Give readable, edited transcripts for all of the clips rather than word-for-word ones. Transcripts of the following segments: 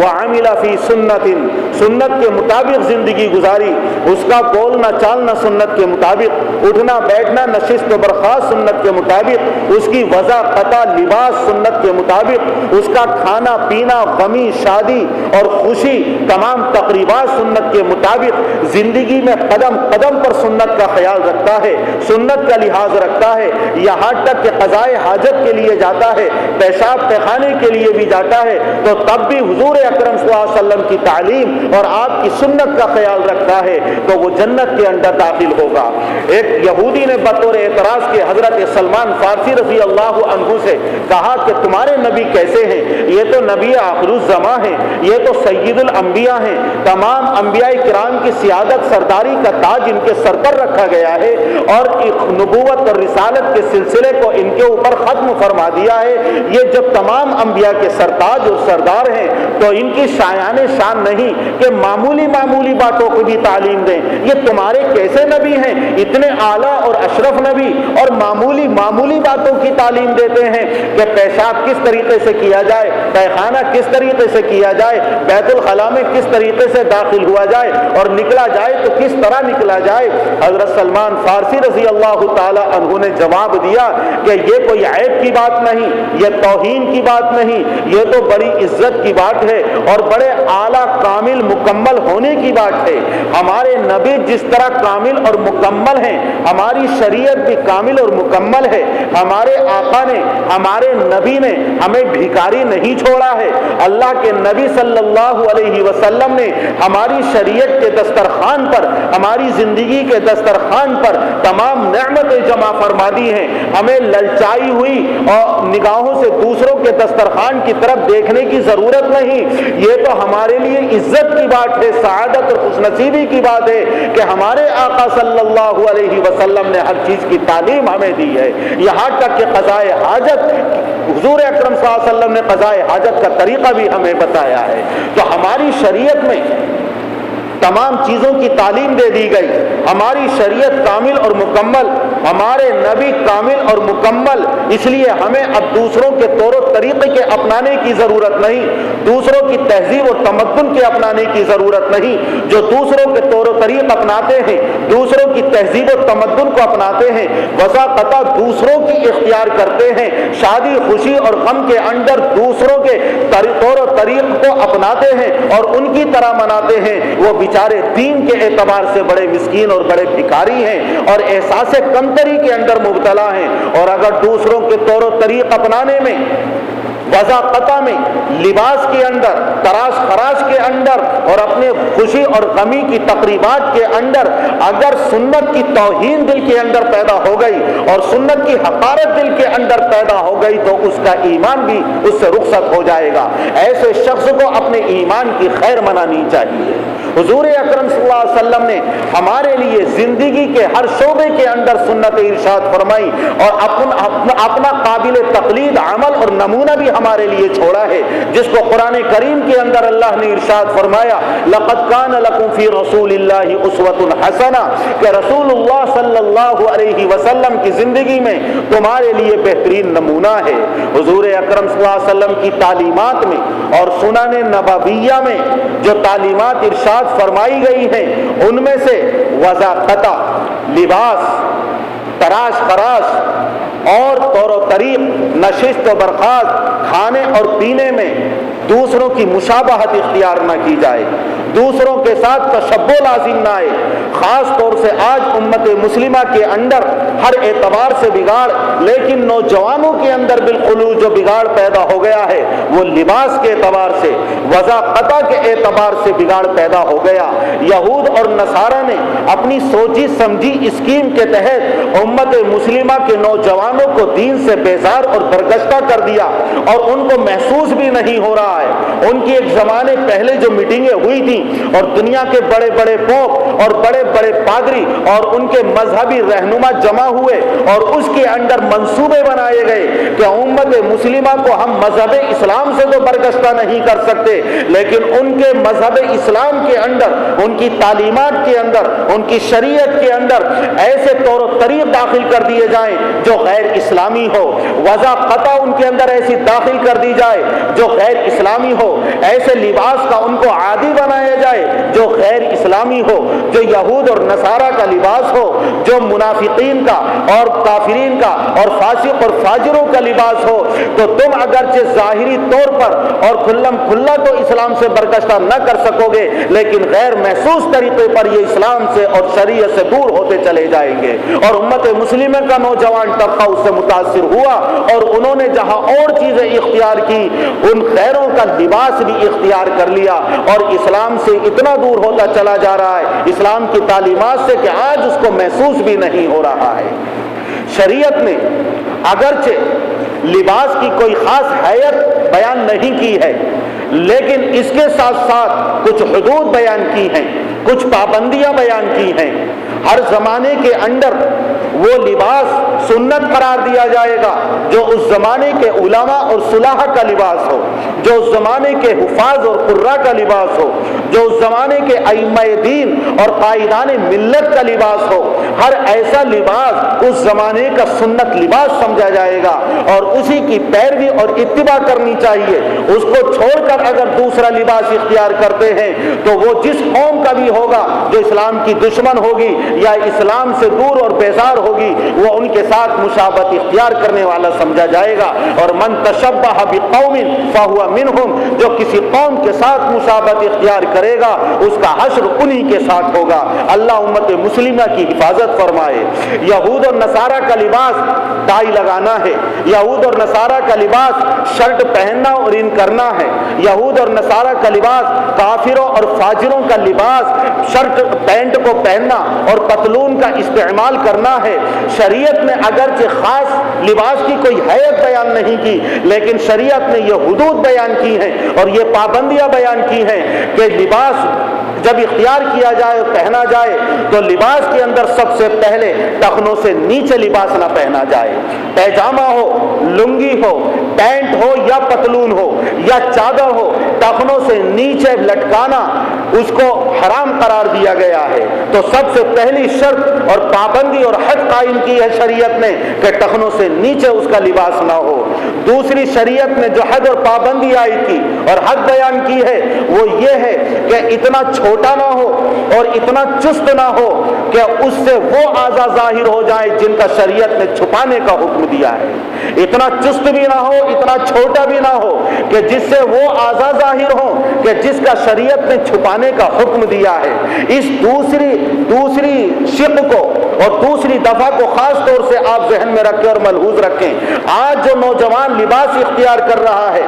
وعمل فی سنت، سنت کے مطابق زندگی گزاری، اس کا بولنا چالنا سنت کے مطابق، اٹھنا بیٹھنا نشست و برخاست سنت کے مطابق، اس کی وضع قطع لباس سنت کے مطابق، اس کا کھانا پینا غمی شادی اور خوشی تمام تقریبات سنت کے مطابق، زندگی میں قدم قدم پر سنت کا خیال رکھتا ہے، سنت کا لحاظ رکھتا ہے، یہاں تک کہ قضائے حاجت کے لیے جاتا ہے، پیشاب پخانے کے لیے بھی جاتا ہے، تو تب بھی حضور اکرم صلی اللہ علیہ وسلم کی تعلیم اور آپ کی سنت کا خیال رکھتا ہے تو وہ جنت کے اندر داخل ہوگا۔ ایک یہودی نے بطور اعتراض کے حضرت سلمان فارسی رضی اللہ عنہ سے کہا کہ تمہارے نبی کیسے ہیں؟ یہ تو نبی آخر الزماں ہیں، یہ تو سید الانبیاء ہیں، تمام انبیاء کرام کی سیادت سرداری کا تاج ان کے سر پر رکھا گیا ہے اور نبوت اور رسالت کے سلسلے کو ان کے اوپر ختم فرما دیا ہے، یہ جب تمام انبیاء کے سرتاج اور سردار ہیں تو ان کی شایان شان نہیں کہ معمولی معمولی باتوں کو بھی تعلیم دیں، یہ تمہارے کیسے نبی ہیں اتنے اعلیٰ اور اشرف نبی اور معمولی معمولی باتوں کی تعلیم دیتے ہیں کہ پیشاب کس طریقے سے کیا جائے، پیخانہ کس طریقے سے کیا جائے، بیت الخلاء میں کس طریقے سے داخل ہوا جائے اور نکلا جائے تو کس طرح نکلا جائے۔ حضرت سلمان فارسی رضی اللہ تعالی عنہ نے جواب دیا کہ یہ کوئی عیب کی بات نہیں، یہ توہین کی بات نہیں، یہ تو بڑی عزت کی بات ہے اور بڑے اعلیٰ کامل مکمل ہونے کی بات ہے۔ ہمارے نبی جس طرح کامل اور مکمل ہیں، ہماری شریعت بھی کامل اور مکمل ہے، ہمارے آقا نے ہمارے نبی نے ہمیں بھکاری نہیں چھوڑا ہے، اللہ کے نبی صلی اللہ علیہ وسلم نے ہماری شریعت کے دسترخوان پر، ہماری زندگی کے دسترخوان پر تمام نعمتیں جمع فرما دی ہیں، ہمیں للچائی ہوئی اور نگاہوں سے دوسروں کے دسترخوان کی طرف دیکھنے کی ضرورت نہیں، یہ تو ہمارے لیے عزت کی بات ہے، سعادت اور خوش نصیبی کی بات ہے کہ ہمارے آقا صلی اللہ علیہ وسلم نے ہر چیز کی تعلیم ہمیں دی ہے، یہاں تک کہ قضائے حاجت حضور اکرم صلی اللہ علیہ وسلم نے قضائے حاجت کا طریقہ بھی ہمیں بتایا ہے۔ تو ہماری شریعت میں تمام چیزوں کی تعلیم دے دی گئی، ہماری شریعت کامل اور مکمل، ہمارے نبی کامل اور مکمل، اس لیے ہمیں اب دوسروں کے طور و طریقے کے اپنانے کی ضرورت نہیں، دوسروں کی تہذیب و تمدن کے اپنانے کی ضرورت نہیں، جو دوسروں کے طور و طریق اپناتے ہیں، دوسروں کی تہذیب و تمدن کو اپناتے ہیں، وضاقتہ دوسروں کی اختیار کرتے ہیں، شادی خوشی اور غم کے اندر دوسروں کے طور و طریق کو اپناتے ہیں اور ان کی طرح مناتے ہیں، وہ بیچارے دین کے اعتبار سے بڑے مسکین اور بڑے بھکاری ہیں اور احساس کمتری کے اندر مبتلا ہیں۔ اور اگر دوسروں کے طور و طریق اپنانے میں، وضاقتہ میں، لباس کے اندر، تراش خراش کے اندر اور اپنے خوشی اور غمی کی تقریبات کے اندر اگر سنت کی توہین دل کے اندر پیدا ہو گئی اور سنت کی حقارت دل کے اندر پیدا ہو گئی تو اس کا ایمان بھی اس سے رخصت ہو جائے گا۔ ایسے شخص کو اپنے ایمان کی خیر منانی چاہیے۔ حضور اکرم صلی اللہ علیہ وسلم نے ہمارے لیے زندگی کے ہر شعبے کے اندر سنت ارشاد فرمائی اور اپنا قابل تقلید عمل اور نمونہ بھی ہمارے لیے چھوڑا ہے، جس کو قرآن کریم کے اندر اللہ نے ارشاد فرمایا لقد کان لکم فی رسول اللہ اسوۃ حسنہ، کہ رسول اللہ صلی اللہ علیہ وسلم کی زندگی میں تمہارے لیے بہترین نمونہ ہے۔ حضور اکرم صلی اللہ علیہ وسلم کی تعلیمات میں اور سنن نبویہ میں جو تعلیمات ارشاد فرمائی گئی ہیں ان میں سے وضاقتہ، لباس، تراش خراش اور طور و طریق، نشست و برخاست، کھانے اور پینے میں دوسروں کی مشابہت اختیار نہ کی جائے، دوسروں کے ساتھ تشبہ لازم نہ آئے۔ خاص طور سے آج امت مسلمہ کے اندر ہر اعتبار سے بگاڑ، لیکن نوجوانوں کے اندر بالخلوص جو بگاڑ پیدا ہو گیا ہے وہ لباس کے اعتبار سے، وضاقتہ کے اعتبار سے بگاڑ پیدا ہو گیا۔ یہود اور نصارہ نے اپنی سوچی سمجھی اسکیم کے تحت امت مسلمہ کے نوجوانوں کو دین سے بیزار اور برگشتہ کر دیا اور ان کو محسوس بھی نہیں ہو رہا ہے۔ ان کی ایک زمانے پہلے جو میٹنگیں ہوئی تھیں اور دنیا کے بڑے بڑے پوپ اور بڑے بڑے پادری اور ان کے مذہبی رہنما جمع ہوئے اور اس کے اندر منصوبے بنائے گئے کہ امت مسلمہ کو ہم مذہب اسلام سے تو برگشتہ نہیں کر سکتے، لیکن ان کے مذہب اسلام کے اندر، ان کی تعلیمات کے اندر، ان کی شریعت کے اندر ایسے طور و طریق داخل کر دیے جائیں جو غیر غیر اسلامی ہو، وضع قطع ان کے اندر ایسی داخل کر دی جائے جو غیر اسلامی ہو، ایسے لباس کا ان کو عادی بنایا جائے جو غیر اسلامی ہو، جو یہود اور نصارہ کا لباس ہو، جو منافقین کا اور کافرین کا اور فاسق اور فاجروں کا لباس ہو، تو تم اگرچہ ظاہری طور پر اور کھلم کھلا تو اسلام سے برگشتہ نہ کر سکو گے، لیکن غیر محسوس طریقے پر یہ اسلام سے اور شریعت سے دور ہوتے چلے جائیں گے۔ اور امت مسلمہ کا نوجوان طبقہ اس سے متاثر ہوا اور انہوں نے جہاں اور چیزیں اختیار کی، ان غیروں کا لباس بھی اختیار کر لیا اور اسلام سے اتنا دور ہوتا چلا جا رہا ہے، اسلام کی تعلیمات سے، کہ آج اس کو محسوس بھی نہیں ہو رہا ہے۔ شریعت نے اگرچہ لباس کی کوئی خاص حیت بیان نہیں کی ہے، لیکن اس کے ساتھ ساتھ کچھ حدود بیان کی ہیں، کچھ پابندیاں بیان کی ہیں۔ ہر زمانے کے اندر وہ لباس سنت قرار دیا جائے گا جو اس زمانے کے علماء اور صلاح کا لباس ہو، جو اس زمانے کے حفاظ اور قراء کا لباس ہو، جو اس زمانے کے ائمہ دین اور قائدان ملت کا لباس ہو۔ ہر ایسا لباس اس زمانے کا سنت لباس سمجھا جائے گا اور اسی کی پیروی اور اتباع کرنی چاہیے۔ اس کو چھوڑ کر اگر دوسرا لباس اختیار کرتے ہیں تو وہ جس قوم کا بھی ہوگا جو اسلام کی دشمن ہوگی یا اسلام سے دور اور بیزار ہوگی، وہ ان کے ساتھ مشابہت اختیار کرنے والا سمجھا جائے گا۔ اور من تشبہ بقوم فہو منہم، جو کسی قوم کے ساتھ مشابہت اختیار کرے گا اس کا حشر انہی کے ساتھ ہوگا۔ اللہ امت مسلمہ کی حفاظت فرمائے۔ یہود اور نصارہ کا لباس ٹائی لگانا ہے، یہود اور نصارہ کا لباس شرٹ پہننا اور ان کرنا ہے، یہود اور نصارہ کا لباس کافروں اور فاجروں کا لباس شرٹ پینٹ کو پہننا اور پتلون کا استعمال کرنا ہے۔ شریعت نے اگرچہ خاص لباس کی کوئی حیت بیان نہیں کی، لیکن شریعت نے یہ حدود بیان کی ہیں اور یہ پابندیاں بیان کی ہیں کہ لباس جب اختیار کیا جائے اور پہنا جائے تو لباس کے اندر سب سے پہلے ٹخنوں سے نیچے لباس نہ پہنا جائے۔ پیجامہ ہو، لنگی ہو، پینٹ ہو یا پتلون ہو یا چادر ہو، ٹخنوں سے نیچے لٹکانا اس کو حرام قرار دیا گیا ہے۔ تو سب سے پہلی شرط اور پابندی اور حد قائم کی ہے شریعت نے کہ ٹخنوں سے نیچے اس کا لباس نہ ہو۔ دوسری شریعت نے جو حد اور پابندی عائد کی اور حد بیان کی ہے وہ یہ ہے کہ اتنا چھوٹا نہ ہو اور اتنا چست نہ ہو کہ اس سے وہ اعضاء ظاہر ہو جائیں جن کا شریعت نے چھپانے کا حکم دیا ہے، اتنا چست بھی نہ ہو، اتنا چھوٹا بھی نہ ہو کہ جس سے وہ اعضاء ظاہر ہوں کہ جس کا شریعت نے چھپانے کا حکم دیا ہے۔ اس دوسری شق کو اور دوسری دفعہ کو خاص طور سے آپ ذہن میں رکھیں اور ملحوظ رکھیں۔ آج جو نوجوان لباس اختیار کر رہا ہے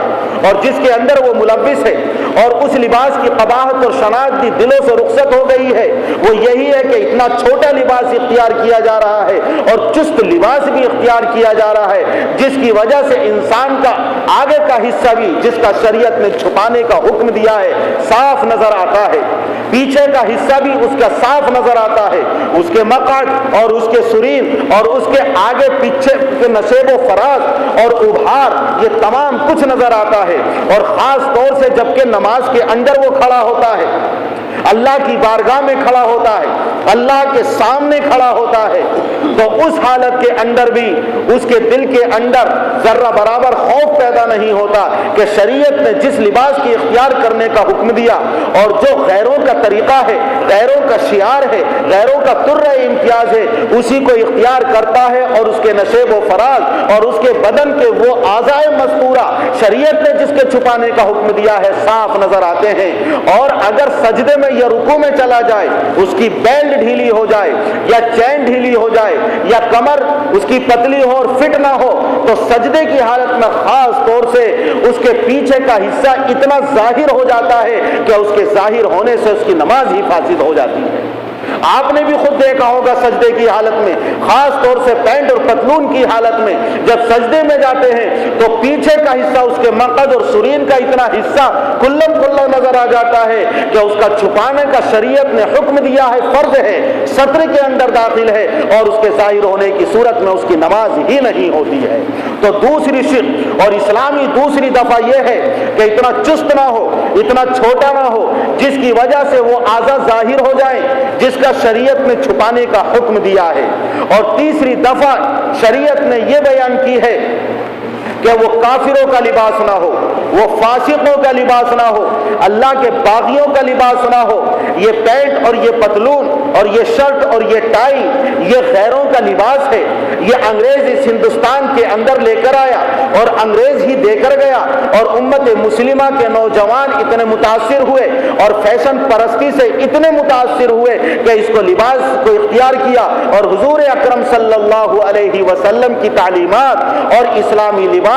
اور جس کے اندر وہ ملبس ہے اور اس لباس کی قباحت اور شناخت دلوں سے رخصت ہو گئی ہے، وہ یہی ہے کہ اتنا چھوٹا لباس اختیار کیا جا رہا ہے اور چست لباس بھی اختیار کیا جا رہا ہے، جس کی وجہ سے انسان کا آگے کا حصہ بھی جس کا شریعت نے چھپانے کا حکم دیا ہے صاف نظر آتا ہے، پیچھے کا حصہ بھی اس کا صاف نظر آتا ہے، اس کے مقعد اور اس کے سرین اور اس کے آگے پیچھے کے نشیب و فراز اور ابھار، یہ تمام کچھ نظر آتا ہے۔ اور خاص طور سے جبکہ نماز کے اندر وہ کھڑا ہوتا ہے، اللہ کی بارگاہ میں کھڑا ہوتا ہے، اللہ کے سامنے کھڑا ہوتا ہے، تو اس حالت کے اندر بھی اس کے دل کے اندر ذرہ برابر خوف پیدا نہیں ہوتا کہ شریعت نے جس لباس کی اختیار کرنے کا حکم دیا اور جو غیروں کا طریقہ ہے، غیروں کا شعار ہے، غیروں کا طرہ امتیاز ہے، اسی کو اختیار کرتا ہے اور اس کے نشیب و فراز اور اس کے بدن کے وہ اعضاء مستورہ شریعت نے جس کے چھپانے کا حکم دیا ہے صاف نظر آتے ہیں۔ اور اگر سجدے میں یا رکوع میں چلا جائے، اس کی بیلٹ ڈھیلی ہو جائے یا چین ڈھیلی ہو جائے یا کمر اس کی پتلی ہو اور فٹ نہ ہو، تو سجدے کی حالت میں خاص طور سے اس کے پیچھے کا حصہ اتنا ظاہر ہو جاتا ہے کہ اس کے ظاہر ہونے سے اس کی نماز ہی فاسد ہو جاتی ہے۔ آپ نے بھی خود دیکھا ہوگا سجدے کی حالت میں، خاص طور سے پینٹ اور پتلون کی حالت میں جب سجدے میں جاتے ہیں تو پیچھے کا حصہ اس کے مقعد اور سرین کا اتنا حصہ کلم کلا نظر آ جاتا ہے کہ اس کا چھپانے کا شریعت نے حکم دیا ہے، فرض ہے، سطر کے اندر داخل ہے اور اس کے ظاہر ہونے کی صورت میں اس کی نماز ہی نہیں ہوتی ہے۔ تو دوسری شق اور اسلامی دوسری دفعہ یہ ہے کہ اتنا چست نہ ہو، اتنا چھوٹا نہ ہو جس کی وجہ سے وہ اعضاء ظاہر ہو جائیں جس کا شریعت نے چھپانے کا حکم دیا ہے۔ اور تیسری دفعہ شریعت نے یہ بیان کی ہے کہ وہ کافروں کا لباس نہ ہو، وہ فاسقوں کا لباس نہ ہو، اللہ کے باغیوں کا لباس نہ ہو۔ یہ پینٹ اور یہ پتلون اور یہ شرٹ اور یہ ٹائی یہ غیروں کا لباس ہے، یہ انگریز اس ہندوستان کے اندر لے کر آیا اور انگریز ہی دے کر گیا، اور امت مسلمہ کے نوجوان اتنے متاثر ہوئے اور فیشن پرستی سے اتنے متاثر ہوئے کہ اس کو لباس کو اختیار کیا، اور حضور اکرم صلی اللہ علیہ وسلم کی تعلیمات اور اسلامی لباس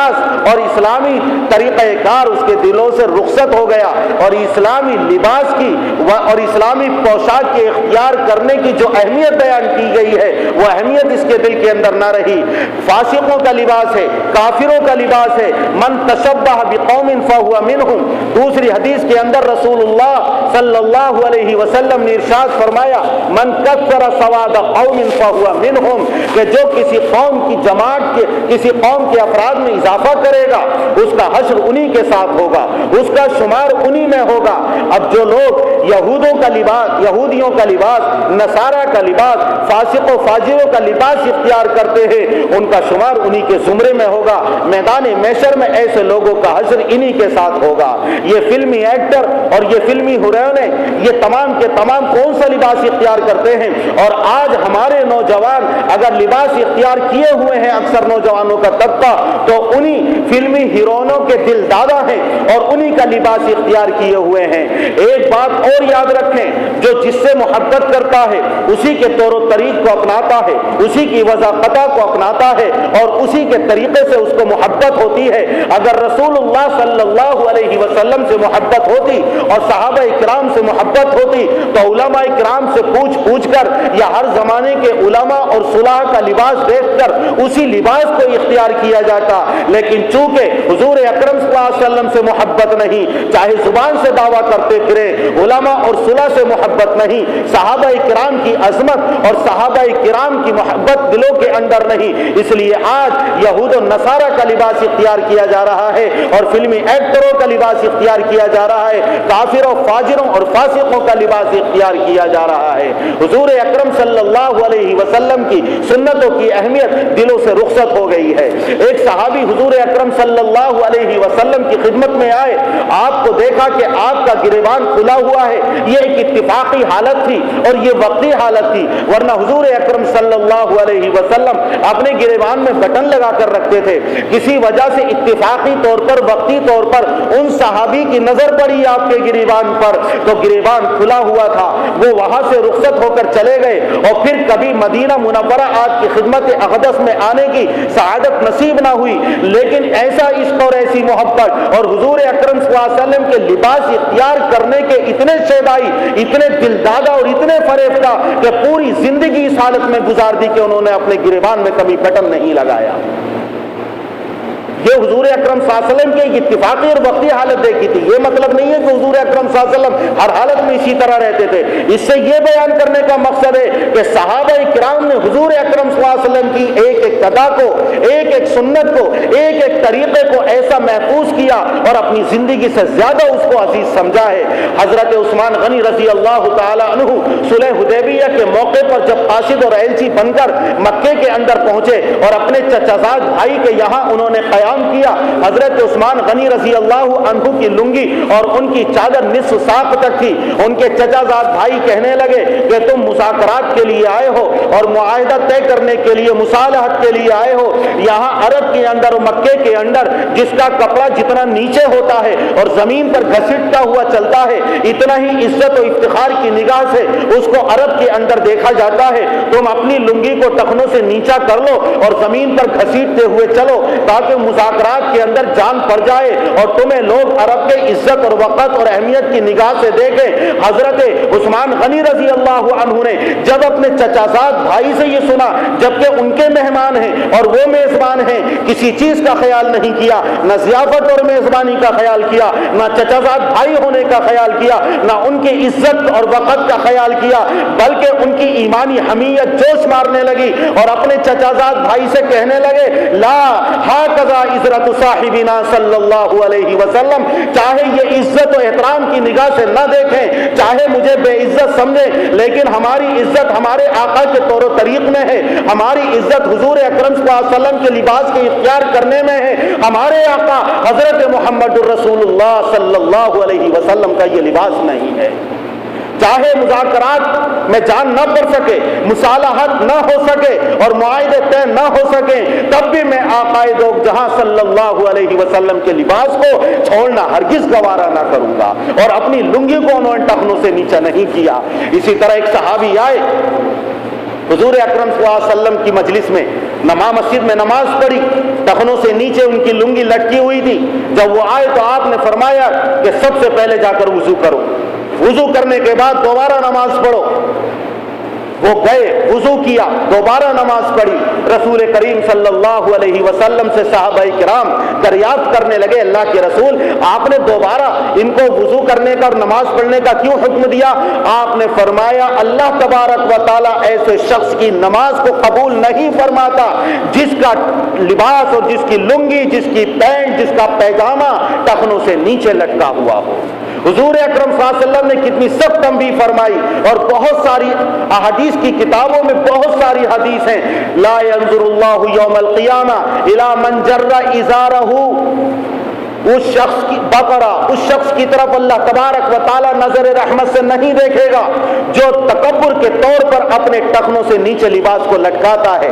اور اسلامی طریقہ کار اس کے دلوں سے رخصت ہو گیا، اور اسلامی لباس کی اور اسلامی پوشاک کے اختیار کرنے کی جو اہمیت بیان کی گئی ہے وہ اہمیت اس کے دل کے اندر نہ رہی۔ فاسقوں کا لباس ہے، کافروں کا لباس ہے، من تشبہ بقوم فہو منہم۔ دوسری حدیث کے اندر رسول اللہ صلی اللہ علیہ وسلم نے ارشاد فرمایا من کثر سواد قوم فہو منہم، کہ جو کسی قوم کی جماعت کے کسی قوم کے افراد میں اضافہ کرے گا اس کا حشر انہی کے ساتھ ہوگا، اس کا شمار انہی میں ہوگا۔ اب جو لوگ یہودیوں کا لباس، نصارہ کا لباس، فاسق و فاجروں کا لباس اختیار کرتے ہیں ان کا شمار انہی کے زمرے میں ہوگا، میدان محشر میں ایسے لوگوں کا حشر انہی کے ساتھ ہوگا۔ یہ فلمی ایکٹر اور یہ فلمی ہیروئنیں یہ تمام کے تمام کون سا لباس اختیار کرتے ہیں، اور آج ہمارے نوجوان اگر لباس اختیار کیے ہوئے ہیں اکثر نوجوانوں کا طبقہ تو انہی فلمی ہیروئنوں کے دل دادا ہیں اور انہی کا لباس اختیار کیے ہوئے ہیں۔ ایک بات اور یاد رکھیں، جو جس سے محبت کرتا ہے اسی کے طور و طریق کو اپناتا ہے، اسی کی وضاقتہ کو اپناتا ہے اور اسی کے طریقے سے اس کو محبت ہوتی ہے۔ اگر رسول اللہ صلی اللہ علیہ وسلم سے محبت ہوتی اور صحابہ کرام سے محبت ہوتی تو علماء کرام سے پوچھ کر یا ہر زمانے کے علماء اور صلاح کا لباس دیکھ کر اسی لباس کو اختیار کیا جاتا، لیکن چونکہ حضور اکرم صلی اللہ علیہ وسلم سے محبت نہیں، چاہے زبان سے دعویٰ کرتے پھرے، علماء اور صلاح سے محبت نہیں، صحابہ کرام کی عظمت اور صحابہ کرام کی محبت دلوں کے اندر نہیں، اس لیے آج یہود و نصارہ کا لباس اختیار کیا جا رہا ہے اور فلمی ایکٹروں کا لباس اختیار کیا جا رہا ہے، کافروں، فاجروں اور فاسقوں کا لباس اختیار کیا جا رہا ہے۔ حضور اکرم صلی اللہ علیہ وسلم کی سنتوں کی اہمیت دلوں سے رخصت ہو گئی ہے۔ ایک صحابی حضور اکرم صلی اللہ علیہ وسلم کی خدمت میں آئے، آپ کو دیکھا کہ آپ کا گریبان کھلا ہوا ہے، یہ ایک اتفاقی حالت تھی اور یہ وقتی حالت تھی، ورنہ حضور اکرم صلی اللہ علیہ وسلم اپنے گریبان میں بٹن لگا کر رکھتے تھے۔ کسی وجہ سے اتفاقی طور پر وقتی طور پر ان صحابی کی نظر پڑی آپ کے گریبان پر تو گریبان کھلا ہوا تھا، وہ وہاں سے رخصت ہو کر چلے گئے اور پھر کبھی مدینہ منورہ آپ کی خدمت اقدس میں آنے کی سعادت نصیب نہ ہوئی، لیکن ایسا عشق اور ایسی محبت اور حضور اکرم صلی اللہ علیہ وسلم کے لباس اختیار کرنے کے اتنے شیدائی، اتنے دلدادہ اور اتنے فریفتہ کہ پوری زندگی اس حالت میں گزار دی کہ انہوں نے اپنے گریبان میں کبھی بٹن نہیں لگایا۔ یہ حضور اکرم صلی اللہ علیہ وسلم کی اتفاقی اور وقتی حالت دیکھی تھی، یہ مطلب نہیں ہے کہ حضور اکرم صلی اللہ علیہ وسلم ہر حالت میں اسی طرح رہتے تھے۔ اس سے یہ بیان کرنے کا مقصد ہے کہ صحابہ کرام نے حضور اکرم صلی اللہ علیہ وسلم کی ایک ایک ادا کو، ایک ایک سنت کو، ایک ایک طریقے کو ایسا محفوظ کیا اور اپنی زندگی سے زیادہ اس کو عزیز سمجھا ہے۔ حضرت عثمان غنی رضی اللہ تعالی عنہ صلح حدیبیہ کے موقع پر جب قاصد اور ایلچی بن کر مکے کے اندر پہنچے اور اپنے چچازاد بھائی کے یہاں انہوں نے قیام کیا، حضرت عثمان غنی رضی اللہ عنہ کی لنگی اور ان کی چادر نصف ساق تک تھی۔ ان کے چچا زاد بھائی کہنے لگے کہ تم مذاکرات کے لیے آئے ہو اور معاہدہ طے کرنے کے لیے، مصالحت کے لیے آئے ہو، یہاں عرب کے اندر اور مکے کے اندر جس کا کپڑا جتنا نیچے ہوتا ہے اور زمین پر گھسٹتا ہوا چلتا ہے اتنا ہی عزت و افتخار کی نگاہ سے اس کو عرب کے اندر دیکھا جاتا ہے، تم اپنی لنگی کو ٹخنوں سے نیچا کر لو اور زمین پر گھسیٹتے ہوئے چلو تاکہ مذاکرات کے اندر جان پڑ جائے اور تمہیں لوگ عرب کے عزت اور وقت اور اہمیت کی نگاہ سے دیکھیں۔ حضرت عثمان غنی رضی اللہ عنہ نے جب اپنے چچا زاد بھائی سے یہ سنا، جبکہ ان کے مہمان ہیں اور وہ میزبان ہیں، کسی چیز کا خیال نہیں کیا، نہ ضیافت اور میزبانی کا خیال کیا، نہ چچا زاد بھائی ہونے کا خیال کیا، نہ ان کی عزت اور وقت کا خیال کیا، بلکہ ان کی ایمانی حمیت جوش مارنے لگی اور اپنے چچا زاد بھائی سے کہنے لگے لا ہاکذا عزرت صاحبنا صلی اللہ علیہ وسلم، چاہے یہ عزت و احترام کی نگاہ سے نہ دیکھیں، چاہے مجھے بے عزت سمجھیں، لیکن ہماری عزت ہمارے آقا کے طور و طریق میں ہے، ہماری عزت حضور اکرم صلی اللہ علیہ وسلم کے لباس کے اختیار کرنے میں ہے۔ ہمارے آقا حضرت محمد الرسول اللہ صلی اللہ علیہ وسلم کا یہ لباس نہیں ہے۔ چاہے مذاکرات میں جان نہ پڑ سکے، مصالحت نہ ہو سکے اور معاہدے طے نہ ہو سکیں، تب بھی میں آقا دو جہاں صلی اللہ علیہ وسلم کے لباس کو چھوڑنا ہرگز گوارا نہ کروں گا، اور اپنی لنگی کو انہوں نے ٹخنوں سے نیچے نہیں کیا۔ اسی طرح ایک صحابی آئے حضور اکرم صلی اللہ علیہ وسلم کی مجلس میں، مسجد میں نماز پڑھی، ٹخنوں سے نیچے ان کی لنگی لٹکی ہوئی تھی۔ جب وہ آئے تو آپ نے فرمایا کہ سب سے پہلے جا کر وضو کرو، وضو کرنے کے بعد دوبارہ نماز پڑھو۔ وہ گئے، وضو کیا، دوبارہ نماز پڑھی۔ رسول کریم صلی اللہ علیہ وسلم سے صحابہ کرام دریافت کرنے لگے اللہ کے رسول، آپ نے دوبارہ ان کو وضو کرنے کا اور نماز پڑھنے کا کیوں حکم دیا؟ آپ نے فرمایا اللہ تبارک و تعالیٰ ایسے شخص کی نماز کو قبول نہیں فرماتا جس کا لباس اور جس کی لنگی، جس کی پینٹ، جس کا پیجامہ ٹخنوں سے نیچے لٹکا ہوا ہو۔ حضور اکرم صلی اللہ علیہ وسلم نے کتنی سخت تنبیہ فرمائی، اور بہت ساری احادیث کی کتابوں میں بہت ساری حدیث ہیں، لا ينظر اللہ یوم القیامہ الی من جر ازارہ، اس شخص کی بقرہ، اس شخص کی طرف اللہ تبارک و تعالی نظر رحمت سے نہیں دیکھے گا جو تکبر کے طور پر اپنے ٹخنوں سے نیچے لباس کو لٹکاتا ہے۔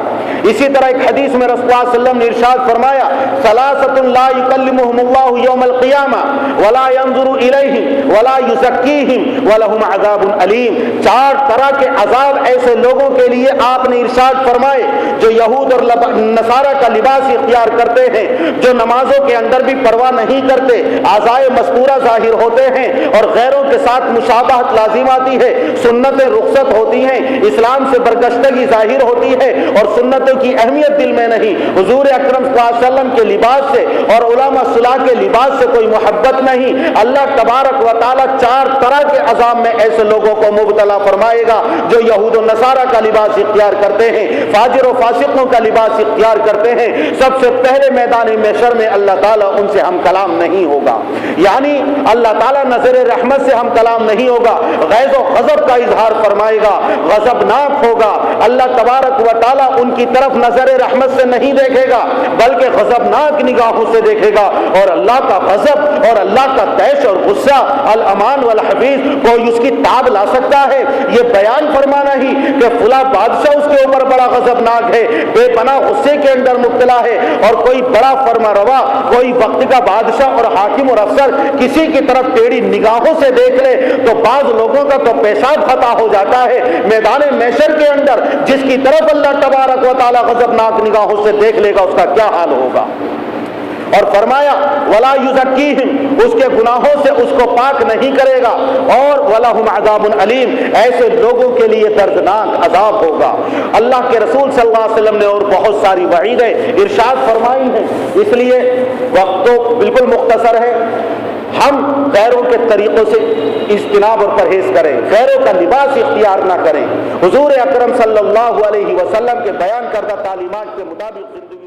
اسی طرح ایک حدیث میں رسول اللہ صلی اللہ علیہ وسلم نے ارشاد فرمایا ثلاثۃ لا یکلمهم اللہ یوم القیامہ ولا ينظر الیہم ولا یزکیہم ولہم عذاب علیم، چار طرح کے عذاب ایسے لوگوں کے لیے آپ نے ارشاد فرمائے جو یہود اور نصارہ کا لباس اختیار کرتے ہیں، جو نمازوں کے اندر بھی پرواہ نہیں کرتے، اعضائے مستورہ ظاہر ہوتے ہیں اور غیروں کے ساتھ مشابہت لازم آتی ہے، سنتیں رخصت ہوتی ہیں، اسلام سے برگشتگی ظاہر ہوتی ہے اور سنتوں کی اہمیت دل میں نہیں، حضور اکرم صلی اللہ علیہ وسلم کے لباس سے اور علماء صلاح کے لباس سے کوئی محبت نہیں، اللہ تبارک و تعالی چار طرح کے عذاب میں ایسے لوگوں کو مبتلا فرمائے گا جو یہود و نصارہ کا لباس اختیار کرتے ہیں، فاجر و فاسقوں کا لباس اختیار کرتے ہیں۔ سب سے پہلے میدان محشر میں اللہ تعالیٰ ان سے ہم کلام نہیں ہوگا، یعنی اللہ تعالیٰ نظر رحمت سے ہم کلام نہیں ہوگا، غیظ و غضب کا اظہار فرمائے گا، غضبناک ہوگا، اللہ تبارک و تعالیٰ ان کی طرف نظر رحمت سے نہیں دیکھے گا بلکہ غضبناک نگاہوں سے دیکھے گا، اور اللہ کا غضب اور اللہ کا طیش اور غصہ الامان والحفیظ کوئی اس کی تاب لا سکتا ہے؟ یہ بیان فرمانا ہی کہ فلاں بادشاہ اس کے اوپر بڑا غضبناک ہے، بے پناہ غصے کے اندر مبتلا ہے، اور کوئی بڑا فرما روا، کوئی وقت کا بادشاہ اور حاکم اور افسر کسی کی طرف ٹیڑھی نگاہوں سے دیکھ لے تو بعض لوگوں کا تو پیشاب خطا ہو جاتا ہے۔ میدان محشر کے اندر جس کی طرف اللہ تبارک و تعالی غضبناک نگاہوں سے دیکھ لے گا اس کا کیا حال ہوگا؟ اور فرمایا ولا یزکیہم، اس کے گناہوں سے اس کو پاک نہیں کرے گا، اور ولہم عذاب علیم، ایسے لوگوں کے لیے دردناک عذاب ہوگا۔ اللہ کے رسول صلی اللہ علیہ وسلم نے اور بہت ساری وعیدیں ارشاد فرمائی ہیں، اس لیے وقت تو بالکل مختصر ہے، ہم غیروں کے طریقوں سے اجتناب اور پرہیز کریں، غیروں کا لباس اختیار نہ کریں، حضور اکرم صلی اللہ علیہ وسلم کے بیان کردہ تعلیمات کے مطابق زندگی